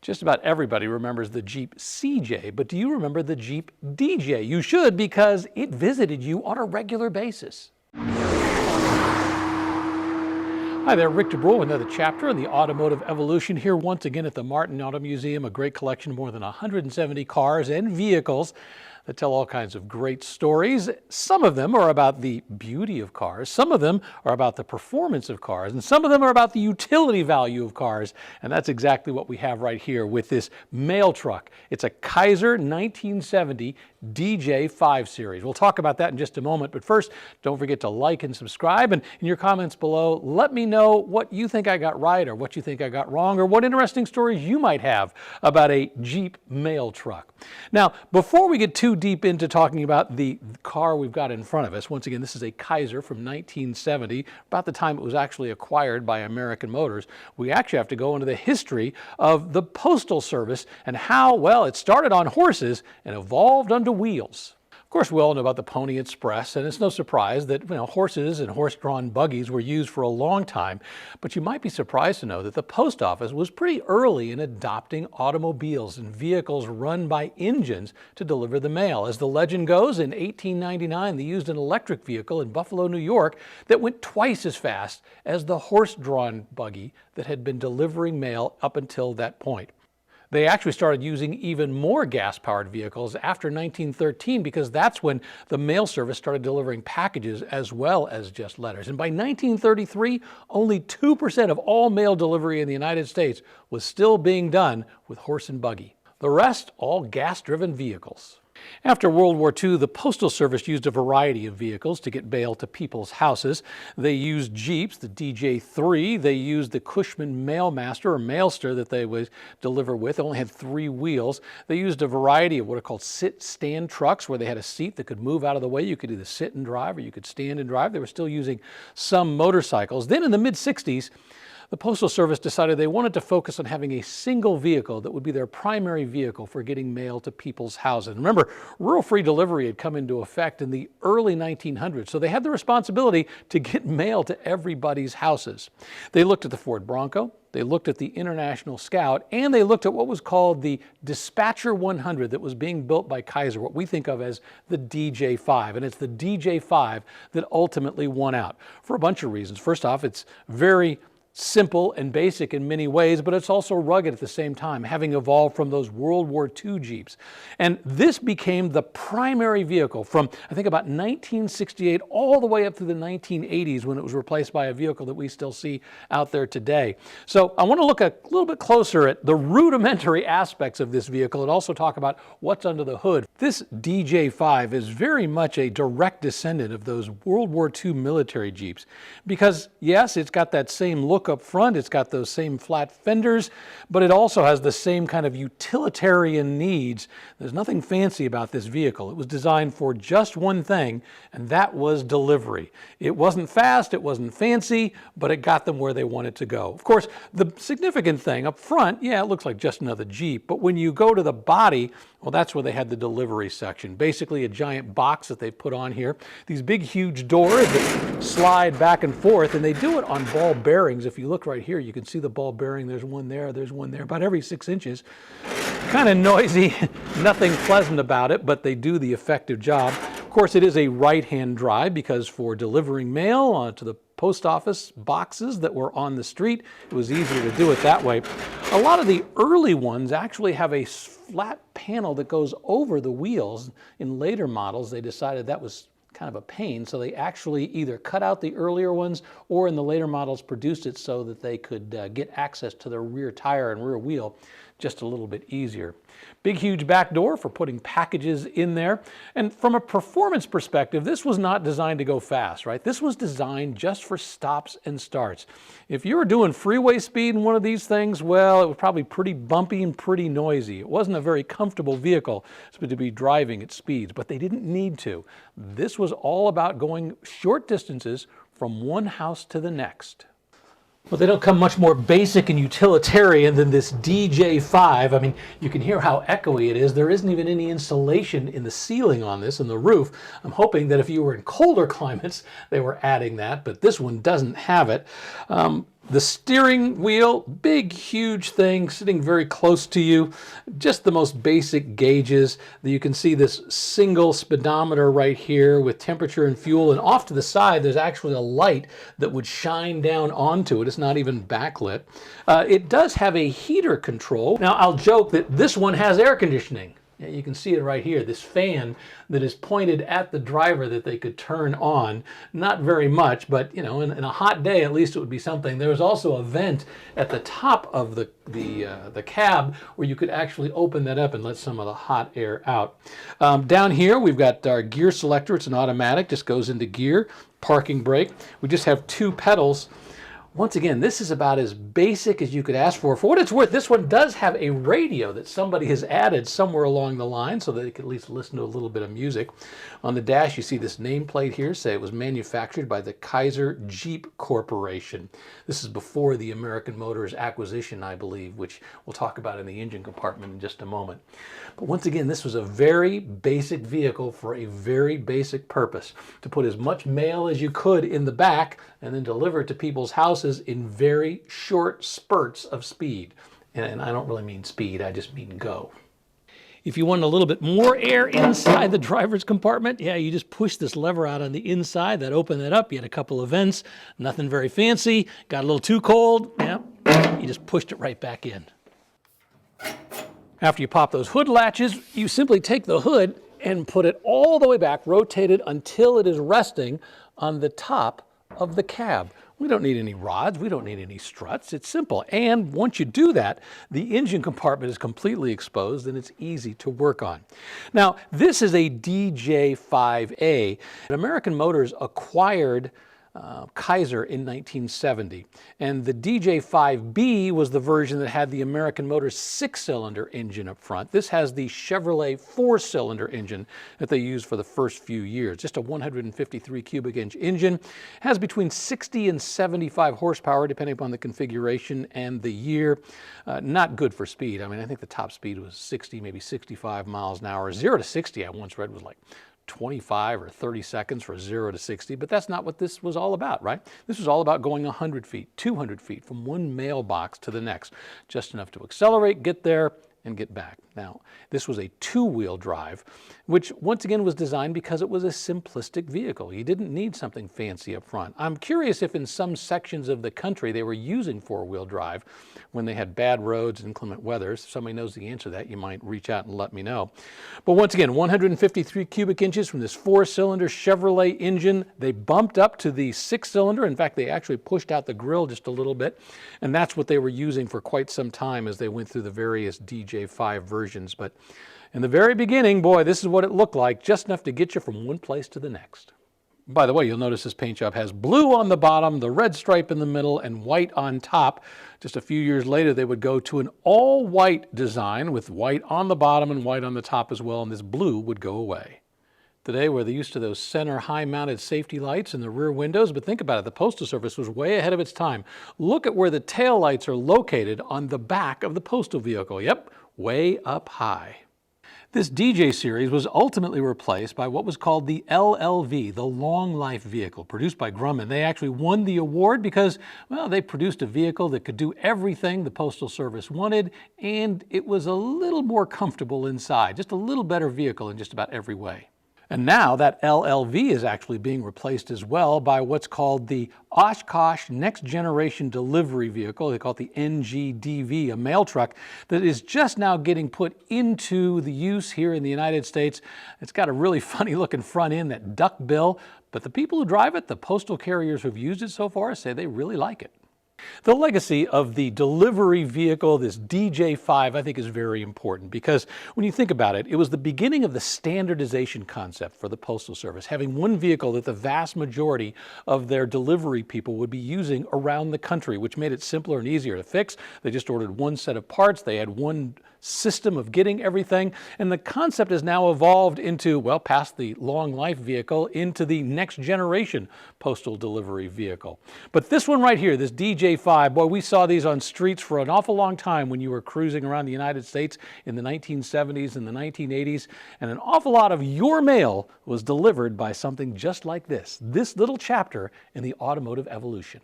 Just about everybody remembers the Jeep CJ, but do you remember the Jeep DJ? You should, because it visited you on a regular basis. Hi there, Rick DeBroy with another chapter in the automotive evolution here once again at the Martin Auto Museum, a great collection of more than 170 cars and vehicles that tell all kinds of great stories. Some of them are about the beauty of cars, some of them are about the performance of cars, and some of them are about the utility value of cars. And that's exactly what we have right here with this mail truck. It's a Kaiser 1970 DJ-5 series. We'll talk about that in just a moment, but first, don't forget to like and subscribe, and in your comments below, let me know what you think I got right or what you think I got wrong, or what interesting stories you might have about a Jeep mail truck. Now, before we get too deep into talking about the car we've got in front of us, once again, this is a Kaiser from 1970, about the time it was actually acquired by American Motors. We actually have to go into the history of the Postal Service and how, well, it started on horses and evolved onto wheels. Of course, we all know about the Pony Express, and it's no surprise that horses and horse-drawn buggies were used for a long time. But you might be surprised to know that the post office was pretty early in adopting automobiles and vehicles run by engines to deliver the mail. As the legend goes, in 1899, they used an electric vehicle in Buffalo, New York that went twice as fast as the horse-drawn buggy that had been delivering mail up until that point. They actually started using even more gas-powered vehicles after 1913, because that's when the mail service started delivering packages as well as just letters. And by 1933, only 2% of all mail delivery in the United States was still being done with horse and buggy. The rest, all gas-driven vehicles. After World War II, the Postal Service used a variety of vehicles to get mail to people's houses. They used Jeeps, the DJ-3. They used the Cushman Mailmaster or Mailster that they would deliver with. It only had 3 wheels. They used a variety of what are called sit-stand trucks, where they had a seat that could move out of the way. You could either sit and drive or you could stand and drive. They were still using some motorcycles. Then in the mid-60s, the Postal Service decided they wanted to focus on having a single vehicle that would be their primary vehicle for getting mail to people's houses. Remember, rural free delivery had come into effect in the early 1900s, so they had the responsibility to get mail to everybody's houses. They looked at the Ford Bronco, they looked at the International Scout, and they looked at what was called the Dispatcher 100 that was being built by Kaiser, what we think of as the DJ-5. And it's the DJ-5 that ultimately won out for a bunch of reasons. First off, it's very simple and basic in many ways, but it's also rugged at the same time, having evolved from those World War II Jeeps. And this became the primary vehicle from, I think, about 1968 all the way up through the 1980s, when it was replaced by a vehicle that we still see out there today. So I want to look a little bit closer at the rudimentary aspects of this vehicle and also talk about what's under the hood. This DJ-5 is very much a direct descendant of those World War II military Jeeps, because yes, it's got that same look up front, it's got those same flat fenders, but it also has the same kind of utilitarian needs. There's nothing fancy about this vehicle. It was designed for just one thing, and that was delivery. It wasn't fast, it wasn't fancy, but it got them where they wanted to go. Of course, the significant thing up front, yeah, it looks like just another Jeep, but when you go to the body, well, that's where they had the delivery section. Basically a giant box that they put on here. These big, huge doors that slide back and forth, and they do it on ball bearings. If you look right here, you can see the ball bearing. There's one there, about every 6 inches. Kind of noisy, nothing pleasant about it, but they do the effective job. Of course, it is a right-hand drive, because for delivering mail to the post office boxes that were on the street, it was easier to do it that way. A lot of the early ones actually have a flat panel that goes over the wheels. In later models, they decided that was kind of a pain, so they actually either cut out the earlier ones, or in the later models produced it so that they could get access to the rear tire and rear wheel just a little bit easier. Big, huge back door for putting packages in there. And from a performance perspective, this was not designed to go fast, right? This was designed just for stops and starts. If you were doing freeway speed in one of these things, well, it was probably pretty bumpy and pretty noisy. It wasn't a very comfortable vehicle to be driving at speeds, but they didn't need to. This was all about going short distances from one house to the next. Well, they don't come much more basic and utilitarian than this DJ-5. I mean, you can hear how echoey it is. There isn't even any insulation in the ceiling on this, and the roof. I'm hoping that if you were in colder climates, they were adding that, but this one doesn't have it. The steering wheel, big, huge thing sitting very close to you. Just the most basic gauges. You can see this single speedometer right here with temperature and fuel. And off to the side, there's actually a light that would shine down onto it. It's not even backlit. It does have a heater control. Now, I'll joke that this one has air conditioning. You can see it right here, this fan that is pointed at the driver that they could turn on. Not very much, but you know, in a hot day, at least it would be something. There was also a vent at the top of the cab where you could actually open that up and let some of the hot air out. Down here, we've got our gear selector. It's an automatic, just goes into gear. Parking brake. We just have 2 pedals. Once again, this is about as basic as you could ask for. For what it's worth, this one does have a radio that somebody has added somewhere along the line so that you can at least listen to a little bit of music. On the dash, you see this nameplate here, say it was manufactured by the Kaiser Jeep Corporation. This is before the American Motors acquisition, I believe, which we'll talk about in the engine compartment in just a moment. But once again, this was a very basic vehicle for a very basic purpose, to put as much mail as you could in the back and then deliver it to people's houses in very short spurts of speed. And I don't really mean speed, I just mean go. If you want a little bit more air inside the driver's compartment, yeah, you just push this lever out on the inside, that open it up, you had a couple of vents, nothing very fancy, got a little too cold, yeah, you just pushed it right back in. After you pop those hood latches, you simply take the hood and put it all the way back, rotate it until it is resting on the top of the cab. We don't need any rods, we don't need any struts, it's simple. And once you do that, the engine compartment is completely exposed and it's easy to work on. Now, this is a DJ-5A. American Motors acquired Kaiser in 1970, and the DJ-5B was the version that had the American Motors 6-cylinder engine up front. This has the Chevrolet 4-cylinder engine that they used for the first few years. Just a 153 cubic inch engine, has between 60 and 75 horsepower depending upon the configuration and the year. Not good for speed. I mean, I think the top speed was 60, maybe 65 miles an hour. 0 to 60 I once read was like 25 or 30 seconds for 0 to 60, but that's not what this was all about, right? This was all about going 100 feet, 200 feet from one mailbox to the next, just enough to accelerate, get there, and get back. Now, this was a 2-wheel drive, which once again was designed because it was a simplistic vehicle. You didn't need something fancy up front. I'm curious if in some sections of the country they were using 4-wheel drive when they had bad roads and inclement weather. If somebody knows the answer to that, you might reach out and let me know. But once again, 153 cubic inches from this 4-cylinder Chevrolet engine. They bumped up to the 6-cylinder. In fact, they actually pushed out the grill just a little bit, and that's what they were using for quite some time as they went through the various DJ-5 versions. But in the very beginning, boy, this is what it looked like, just enough to get you from one place to the next. By the way, you'll notice this paint job has blue on the bottom, the red stripe in the middle, and white on top. Just a few years later, they would go to an all-white design with white on the bottom and white on the top as well, and this blue would go away. Today, we're used to those center high-mounted safety lights in the rear windows, but think about it, the Postal Service was way ahead of its time. Look at where the tail lights are located on the back of the postal vehicle. Yep, way up high. This DJ series was ultimately replaced by what was called the LLV, the Long Life Vehicle, produced by Grumman. They actually won the award because, well, they produced a vehicle that could do everything the Postal Service wanted, and it was a little more comfortable inside, just a little better vehicle in just about every way. And now that LLV is actually being replaced as well by what's called the Oshkosh Next Generation Delivery Vehicle. They call it the NGDV, a mail truck that is just now getting put into the use here in the United States. It's got a really funny looking front end, that duck bill, but the people who drive it, the postal carriers who've used it so far, say they really like it. The legacy of the delivery vehicle, this DJ-5, I think is very important because when you think about it, it was the beginning of the standardization concept for the Postal Service, having one vehicle that the vast majority of their delivery people would be using around the country, which made it simpler and easier to fix. They just ordered one set of parts, they had one system of getting everything, and the concept has now evolved into, well, past the long life vehicle, into the next generation postal delivery vehicle. But this one right here, this DJ-5, boy, we saw these on streets for an awful long time when you were cruising around the United States in the 1970s and the 1980s, and an awful lot of your mail was delivered by something just like this little chapter in the automotive evolution.